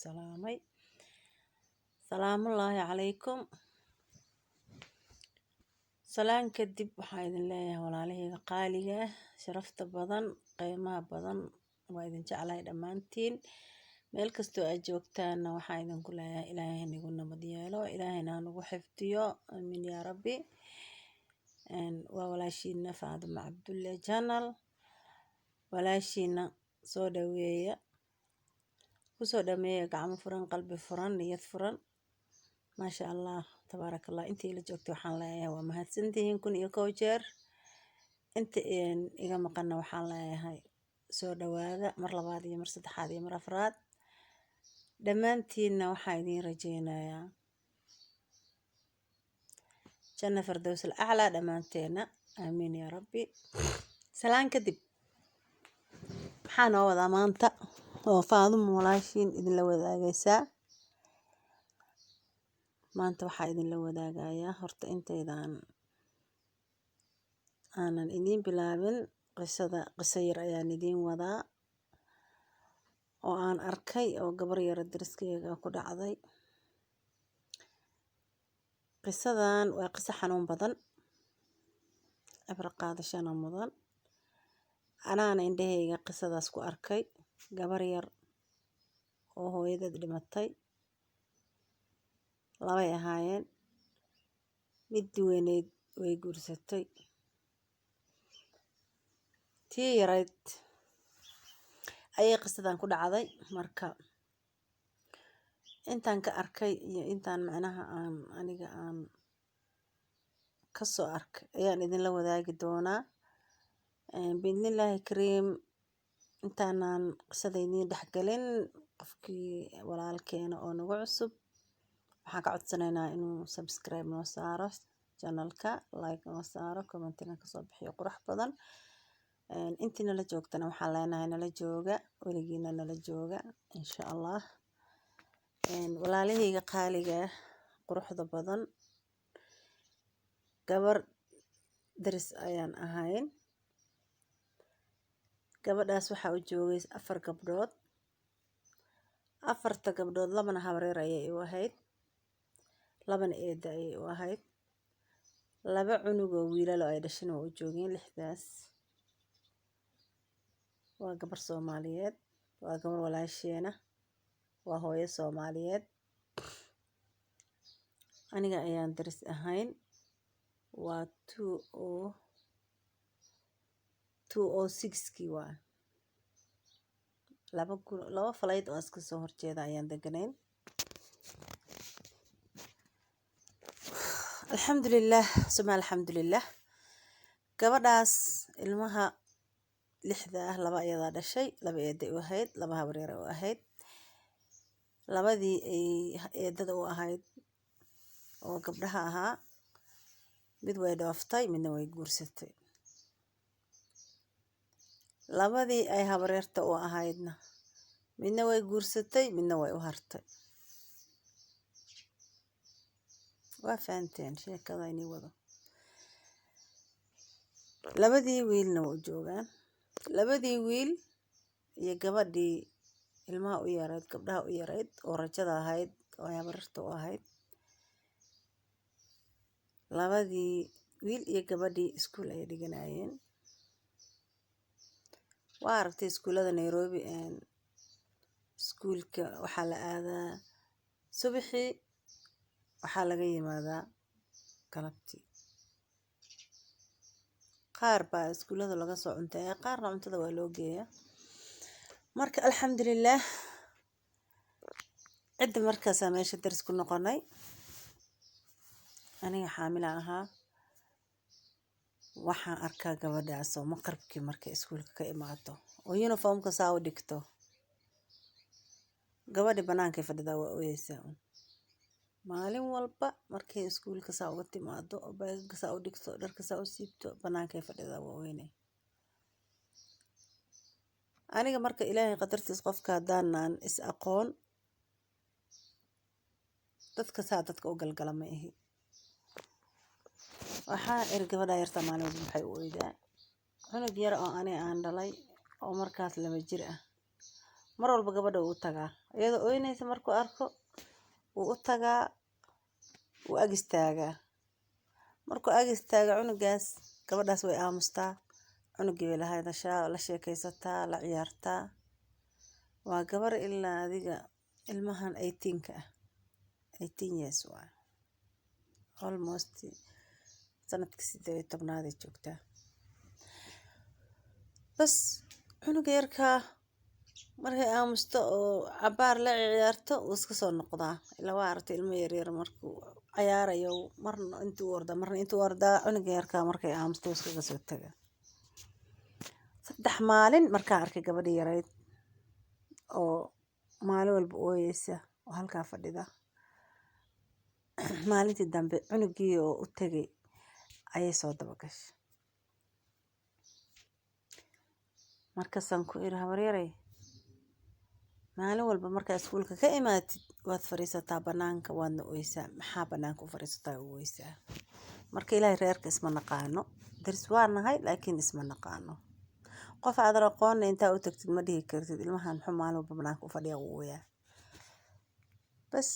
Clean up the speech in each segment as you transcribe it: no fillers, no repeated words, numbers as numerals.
salaamay. Salaamullaahi calaykum. Salaan kadib waxaan idin leeyahay walaalahayga qaaliga ah, sharafta badan, qiimaha badan. Waa idin jeclahay dhammaantiin. Meel kastoo aad joogtaanna waxaan idinku leeyahay ilaahay nagu nabad yeelo, ilaahayna nagu xifdiyo. Amiin yaa rabbi. Waa walaashiina Faaduma Cabdulle Channel. Walaashiina soo dhaweeya. Kusoo dhameeya gacmo furan, qalbi furan, niyad furan. Maasha Allah, tabaarakallah. Intii la joogtay waxaan leeyahay waa mahadsantihiin 1001 jeer. Inta iga maqanna waxaan leeyahay soo dhawaada mar labaad iyo mar saddexaad iyo mar afraad. Dhammaantiinna waxaan idin rajaynayaa janna firdawsil a'la dhammaanteena. Amiin yaa rabbi. Salaan kadib waxaan oo wadaa maanta oo Faaduma walaashiin idinla wadaagaysaa. maanta waxaa idinla wadaagayaa horta intaydan aanan idiin bilaabin qiso yar ayaan idiin wadaa oo aan arkay oo gabar yar dariskayga ku dhacday. Qisadan waa qiso xanuun badan, cibro qaadashana mudan. Anaana indhahayga qisadaas ku arkay gabar yar oo hooyadeed dhimatay. Labay ahaayeen, mid weyneyd way guursatay, tii yarayd ayay qisadan ku dhacday. Marka intaan ka arkay iyo intaan macnaha aniga aan ka soo arkay ayaan idinla wadaagi doonaa biidnillaahi kariim. Intaanan qisada idiin dhexgalin, qofkii walaalkeena oo nagu cusub waxaan ka codsanaynaa inuu subscribe noo saaro channelka, like noo saaro, commentina kasoo bixiyo qurux badan. Intii nala joogtana waxaan leenahay nala jooga, weligiina nala jooga insha Allah. Walaalahayga qaaliga quruxda badan, gabar daris ayaan ahayn. Gabadhaas waxaa u joogay 4 gabdhood. 4ta gabdhood labana habreer ayay u ahayd, labana eeda ayay u ahayd. 2 cunug oo wiilal ay dhasheen oo u joogeen 6daas. waa gabar Soomaaliyeed, waa gabar walaasheena, waa hooyo Soomaaliyeed. Aniga ayaan daris ahayn. waa 206kii waa laba falayd oo iska soo horjeeda ayaan deganayn. Alxamdulillah, suma alxamdulillah. Gabadhaas ilmaha 6da ah, 2 ayadaa dhashay, 2 eeday u ahayd, 2 habreer u ahayd. 2dii ay eedada u ahayd oo gabdhaha ahaa, mid way dhooftay, midna way guursatay. 2dii ay habreerta u ahaydna midna way guursatay, midna way u hartay. waa fahanteen sheekada inii wado. 2dii wiilna way joogaan. 2dii wiil iyo gabadhii ilmaha u yarayd, gabdhaha u yarayd oo rajada ahayd oo habreerta u ahayd. 2dii wiil iyo gabadhii iskuul ay dhiganayeen. waa aragtay iskuulada Nairobi. iskuulka waxaa la aadaa subaxii, waxaa laga yimaadaa galabtii. qaar baa iskuulada laga soo cunteeya, qaarna cuntada waa loo geeyaa. Marka alxamdulillah, cidda markaasaa meesha daris ku noqonay. aniga xaamila ahaa. waxaan arkaa gabadhaas oo maqribkii markay iskuulka ka imaato oo uniformka saa u dhigto, gabadhi bannaankay fadhidaa waa ooyeysaa. maalin walba markay iskuulka saa uga timaado oo baagaga saa u dhigto, dharka saa u siibto, bannaankay fadhidaa waa ooynay. aniga marka ilaahay qadartiis qofka haddaanan is aqoon, dadka saa dadka u galgala ma ahi. waxaa gabadha yarta maalin walba maxay u oydaa. cunug yar oo aan dhalay oo markaas 2 jir ah mar walba gabadha wuu u tagaa iyadoo ooynaysa markuu arko wuu u tagaa wuu ag istaagaa markuu ag istaaga cunugaas gabadhaas way aamustaa cunugii bay la hadashaa la sheekaysataa la ciyaartaa waa gabar ilaa adiga ilmahan 18 ah 18 years waa almost sanadkii 18 ay joogtaa bas cunuga yarkaa markay aamusto oo cabaar la ciyaarto wuu iska soo noqdaa ilaa waa aragtay ilmo yaryar markuu ciyaarayo marna intuu ordaa cunuga yarkaa markay aamusto wuu iskaga soo tagaa 3 maalin markaan arkay gabadhi yarayd oo maalin walba ooyeysa oo halkaa fadhida maalintii dambe cunugii oo u tagay ayay soo daba gashay markaasaan ku iri habaryarey maalin walba markaa iskuulka ka imaatid waad fadhiisataa banaanka waadna oysaa maxaa banaanka u fadhiisataa u oysaa marka ilaahay reerka isma naqaano daris waa nahay laakiin isma naqaano qof aad aqoon intaa u tagtid ma dhihi kartid ilmahan muxuu maalin walba banaanka u fadhiyaa u ooyaa bas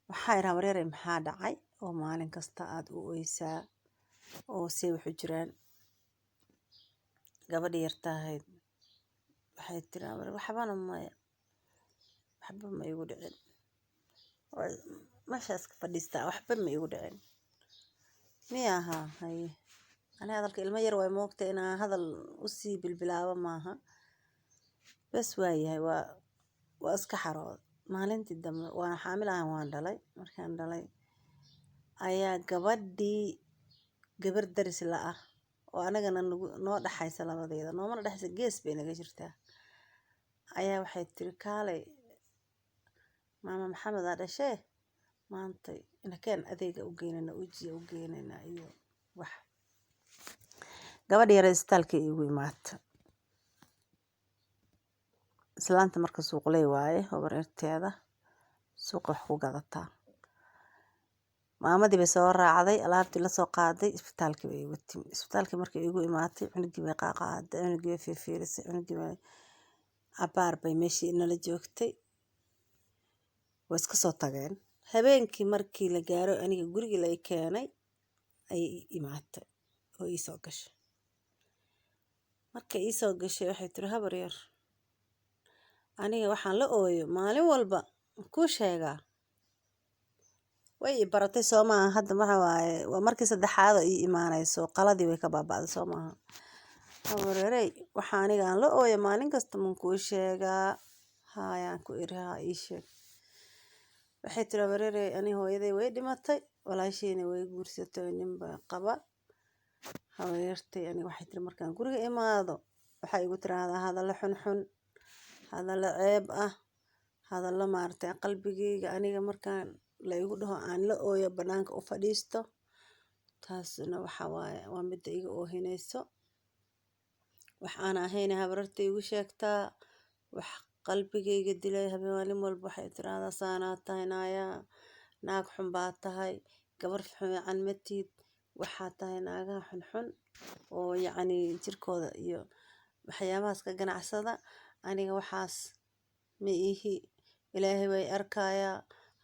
waxaa iri habaryarey maxaa dhacay oo maalin kasta aad u oysaa oo see wuxu jiraan gabadhi yartaahayd waxay tiri waxbana ma igu dhicin meeshaas ka fadhiistaa waxba ma igu dhicin miya ahaa haye ani hadalka ilmo yar way moogtay inaan hadal usii bilbilaabo maaha bas waayahay waa iska xarooday maalintii dambe waan xaamil ahan waan dhalay markaan dhalay ayaa gabadhii gabar daris la ah oo anagana noo dhaxaysa labadeeda noomana dhaxaysa gees bay naga jirtaa ayaa waxay tiri kaalay maama maxamed aa dhashee maanta inakeen adeega u geynana ujiya u geynana iyo wax gabadhi yara istaalka igu imaata islaanta marka suuqley waaye habaryarteeda suuqa wax ku gadataa maamadii bay soo raacday alaabtii la soo qaaday isbitaalkii bay igu timi isbitaalkii markay igu imaatay cunugii bay qaaqaaday cunugii bay fiirfiirisay cunugii bay cabaar bay meeshii nala joogtay way iska soo tageen habeenkii markii la gaaro aniga gurigii la keenay ayay imaatay oo ii soo gashay markay ii soo gashay waxay tiri habaryar aniga waxaan la ooyo maalin walba kuu sheegaa way i baratay soo maaha hadda waxa waaye waa markii saddexaad oo ii imaanayso qaladii way ka baaba'day soo maaha habaryarey waxa aniga aan la ooyo maalin kasta man kuu sheegaa hayaan ku iri haa ii sheeg waxay tiri habaryarey ani hooyaday way dhimatay walaashayna way guursatay ninba qaba habaryartay aniga waxay tiri markaan guriga imaado waxay igu tiraahdaa hadallo xunxun hadallo ceeb ah hadallo maaragtay qalbigayga aniga markaan la igu dhaho aan la ooyo banaanka u fadhiisto taasna waxa waaye waa midda iga oohinayso wax aan ahayn habaryartay igu sheegtaa wax qalbigayga dilay habeen walba waxay tiraahdaa saanaa tahay naag xun baa tahay gabar fiican ma tihid waxaa tahay naagaha xunxun oo yacni jirkooda iyo waxyaabahaas ka ganacsada aniga waxaas ma ihi ilaahay way arkayaa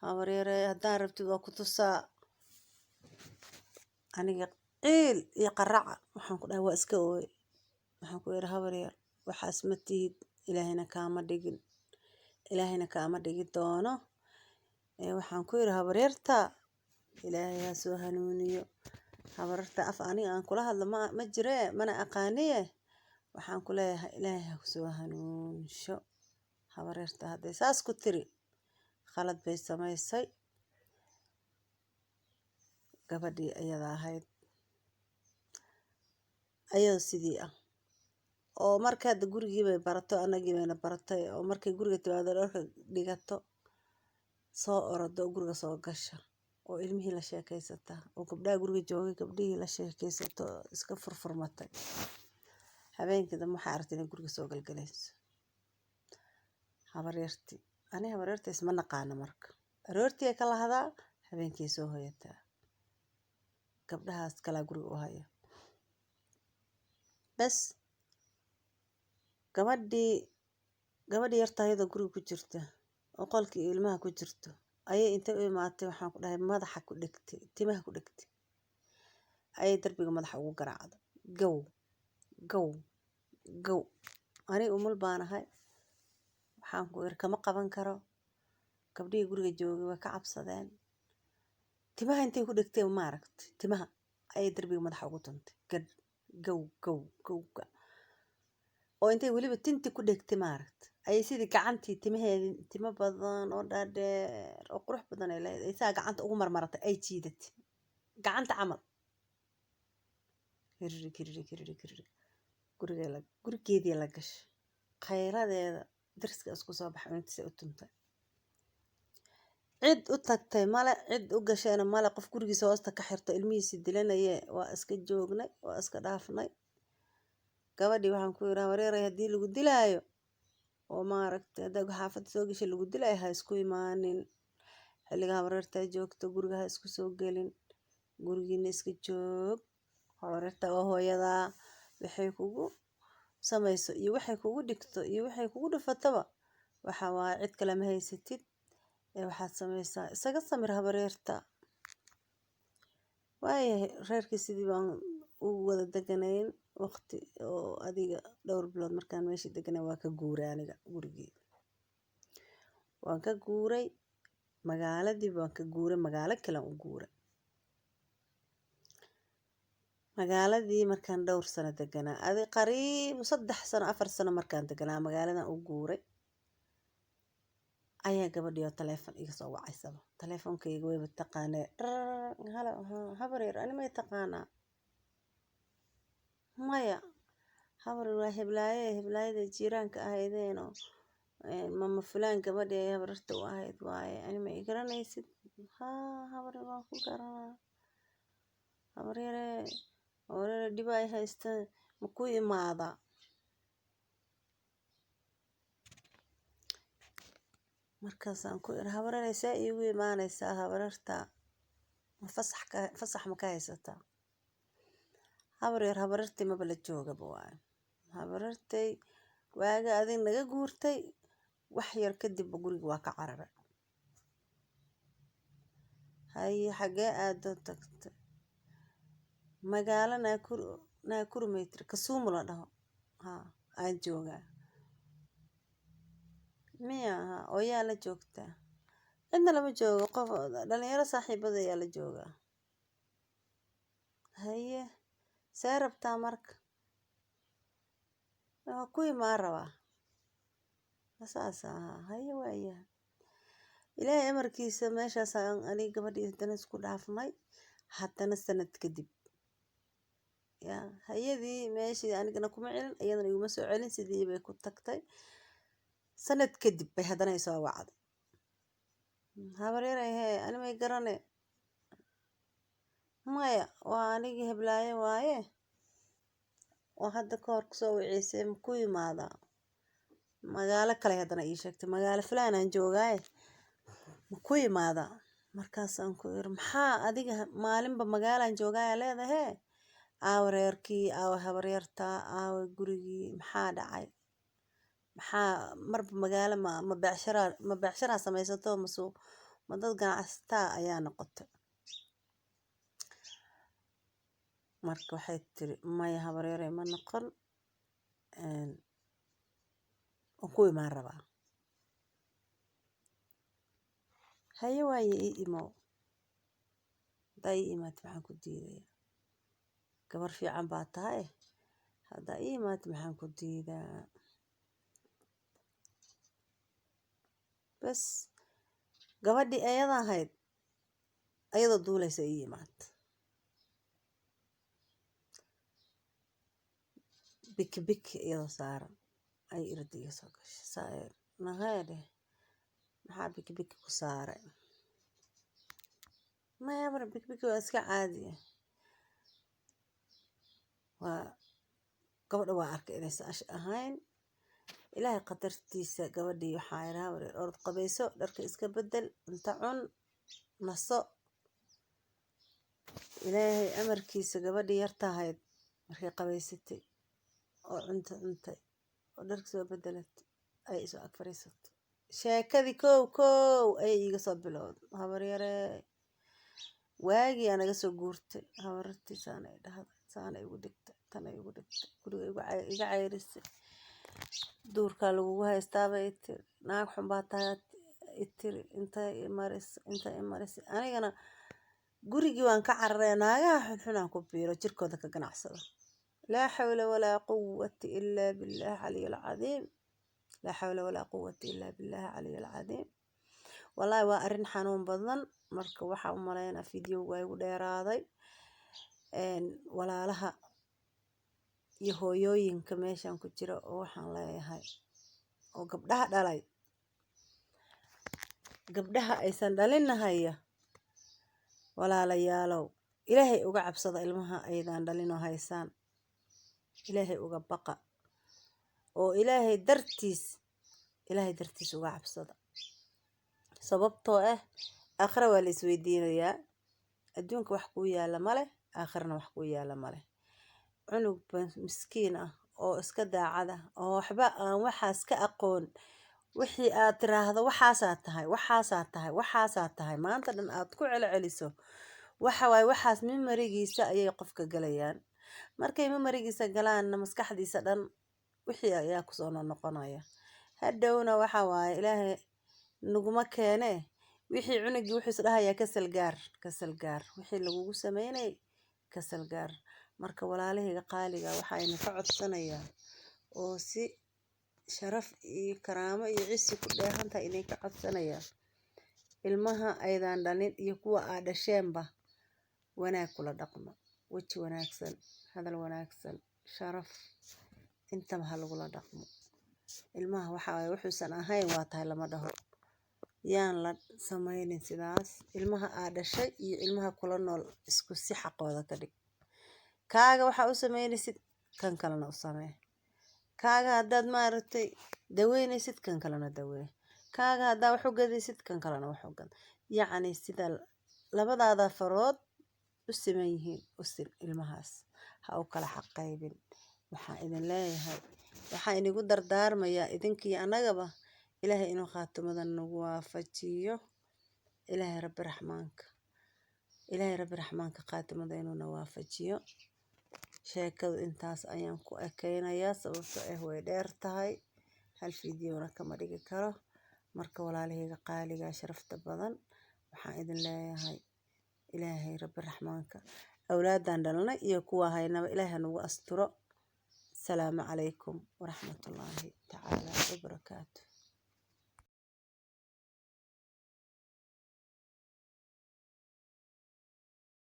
habaryarey haddaan rabtid waa ku tusaa aniga ciil iyo qaraca waxaan ku dhahay waa iska ooy waxaan ku iri habaryar waxaas ma tihid ilaahayna kaama dhigi doono waxaan ku iri habaryarta ilaahay ha soo hanuuniyo habaryarta af aniga aan kula hadlo ma jiree mana aqaaniye waxaan ku leeyahay ilaahay ha soo hanuunsho habaryarta hadday saas ku tiri khalad bay samaysay gabadhii ayada ahayd ayadoo sidii ah oo marka hadda gurigii bay barato anagii bayna baratay oo markay guriga timaado dharka dhigato soo orodo oo guriga soo gasha oo ilmihii la sheekaysata oo gabdhaha guriga joogay gabdhihii la sheekaysato iska furfurmatay habeenkii dambe waxaa aragtay inay guriga soo galgalayso habaryartii ani habaryarta isma naqaano marka aroortii ay ka lahdaa habeenkii soo hoyataa gabdhahaas kalaa guriga u haya bas gabadhii yarta ayadoo guriga ku jirta oo qolkii ilmaha ku jirto ayay intay u imaatay waxaan ku dhahay madaxa ku dhegtay timaha ku dhegtay ayay darbiga madaxa ugu garaacday gow gow gow aniga umul baan ahay waxaan ku iri kama qaban karo gabdhihii guriga joogay way ka cabsadeen timaha intay ku dhegtay maaragtay timaha ayay darbiga madaxa ugu tuntay gad gow gow gowga oo intay weliba tinti ku dhegtay maaragtay ayay sidii gacantii timaheedii timo badan oo dhaadheer oo qurux badan ay leedahay saa gacanta ugu marmaratay ay jiidatay gacanta camal gurigeedii la gashay khayradeeda dariska isku soo baxay intiisa u tuntay cid u tagtay male cid u gashayna male qof gurigiisa hoosta ka xirto ilmihiisi dilanaye waa iska joognay waa iska dhaafnay gabadhii waxaan ku yidhi wareeray haddii lagu dilaayo oo maaragtay haddaa xaafadda soo gashay lagu dilaayo ha isku imaanin xilliga habareertaa joogto guriga ha isku soo gelin gurigiina iska joog habareerta waa hooyadaa waxay kugu samayso iyo waxay kugu dhigto iyo waxay kugu dhufataba waxa waa cid kale ma haysatid ee waxaad samaysaa isaga samir habareerta waayahay reerkii sidii baan ugu wada deganayn waqti oo adiga dhowr bilood markaan meeshii deganay waa ka guuray aniga gurigii waan ka guuray magaaladii waan ka guuray magaalo kale u guuray magaaladii markaan dhowr sano deganaa adi qariib 3 sano 4 sano markaan deganaa magaaladan u guuray ayaa gabadhii oo taleefon iga soo wacaysaba taleefonkayga wayba taqaanee hala habareer ani may taqaanaa maya habareer waa heblaayada jiiraanka ahaydeenoo mama fulaan gabadhii ay habareerta u ahayd waaye ani ma i garanaysid habareer waan ku garanaa habareere dhiba ay haysta ma ku imaada markaasaan ku iri habareer saa iigu imaanaysaa habareerta fasax ma ka haysataa habareertii maba la joogaba waaye habareertay waaga adig naga guurtay wax yar kadibba guriga waa ka cararay haye xagee aado tagtay magaalo naakuru maytiri Kasumu la dhaho aan joogaa miya oo yaa la joogtaa cidna lama joogo qof dhalinyaro saaxiibada ayaa la joogaa haye see rabtaa marka waa ku imaan rabaa saas haye waayahay ilaahay amarkiisa meeshaas aniga gabadhii haddana isku dhaafnay haddana sanad kadib yaa hayadii meeshii anigana kuma celin iyadana iguma soo celin sidii bay ku tagtay sanad kadib bay haddana i soo wacday habareeray hee ani may garane maya waa anigii heblaaye waaye oo hadda ka hor kusoo waceysay ma ku imaadaa magaalo kale haddana ii sheegtay magaalo fulaan aan joogaaye ma ku imaadaa markaasaan ku iri maxaa adiga maalinba magaalaan joogaayaa leedahee aawa reerkii aawa habareertaa aawa gurigii maxaa dhacay maxaa marba magaalo ma beecsharaa samaysato ma dad ganacsataa ayaa noqotay marka waxay tiri maya habareeray ma noqon waan ku imaan rabaa haye waaye ii imow haddaa ii imaatay maxaan ku diidayaa gabar fiican baa tahay haddaa ii imaatay maxaan ku diidaa bas gabadhii ayada ahayd ayadoo duulaysa ii imaatay biki iyadoo saaran ay irada iga soo gashay naheedhe maxaa biki ku saaray maya mar biki waa iska caadiya waa gabadha waa arkay inaysan ash ahayn ilaahay qadartiisa gabadhii waxaa idhi habareer orod qabayso dharka iska bedel inta cun naso ilaahay amarkiisa gabadhii yarta ahayd markay qabaysatay oo cuntay ودرك سو بدلت أي سو أكفريست sheekadii kow ayay iga soo bilowday habaryare waagii aan naga soo guurtay habartii saanay dhahday saanay ugu dhigtay tanay ugu dhigtay guriga iga cayrisay duurkaa lagugu haystaaba itiri naag xun baa tahay itiri inta imaris anigana gurigii waan ka cararay naagaha xunxunaan ku biiro jirkooda ka ganacsada laa xawla walaa quwwata illaa billah caliyul cadiim لا حول ولا قوة إلا بالله العلي العظيم والله وأرن حنون بدن مركب وحا أمرينا فيديو وايو ديراضي ولا لها يهويوين كميشان كجرا وحان لا هاي وقبلها دالي قبلها أيسان دالينا هيا ولا ليالو إلهي أقعب صدا إلمها أيضا دالينو هايسان إلهي أقبقى oo ilaahay dartiis uga cabsada sababtoo ah aakhira waa la isweydiinayaa adduunka wax ku yaala male aakhirna wax ku yaala male cunug miskiin ah oo iska daacada oo waxba aan waxaas ka aqoon wixii aad tiraahdo waxaasaa tahay maanta dhan aad ku celceliso waxa waay waxaas memorigiisa ayay qofka galayaan markay memorigiisa galaanna maskaxdiisa dhan wixii ayaa ku soo noqonaya hadhowna waxa waaye ilaahay naguma keene wixii cunugii wuxuu is dhahayaa kasal gaar wixii lagugu sameynay kasal gaar marka walaalahayga qaaliga waxayna ka codsanayaa oo si sharaf iyo karaamo iyo cisi ku dheehantahay idinka codsanayaa ilmaha aydan dhalin iyo kuwa aad dhasheenba wanaag kula dhaqmo weji wanaagsan hadal wanaagsan sharaf intaba ha lagula dhaqmo ilmaha waxa ay wuxuusan ahayn waa tahay lama dhaho yaan la samaynin sidaas ilmaha aad dhashay iyo ilmaha kula nool isku si xaqooda ka dhig kaaga waxa u sameynaysid kan kalena u samee kaaga haddaad maaragtay daweynaysid kan kalena dawee kaaga haddaa wax u gadaysid kan kalena wax u gad yacni sida labadaada farood u siman yihiin u sil ilmahaas ha u kala xaqaybin waxaan idin leeyahay waxaan inigu dardaarmayaa idinkii annagaba ilaahay inuu khaatimadan nagu waafajiyo ilaahay rabbi raxmaanka khaatimada inuuna waafajiyo sheekadu intaas ayaan ku ekeynayaa sababtoo ah way dheer tahay hal fiidiyona kama dhigi karo marka walaalahayga qaaliga sharafta badan waxaan idin leeyahay ilaahay rabbi raxmaanka awlaadan dhalnay iyo kuwa haynaba ilaahay nagu asturo السلام عليكم ورحمة الله تعالى وبركاته.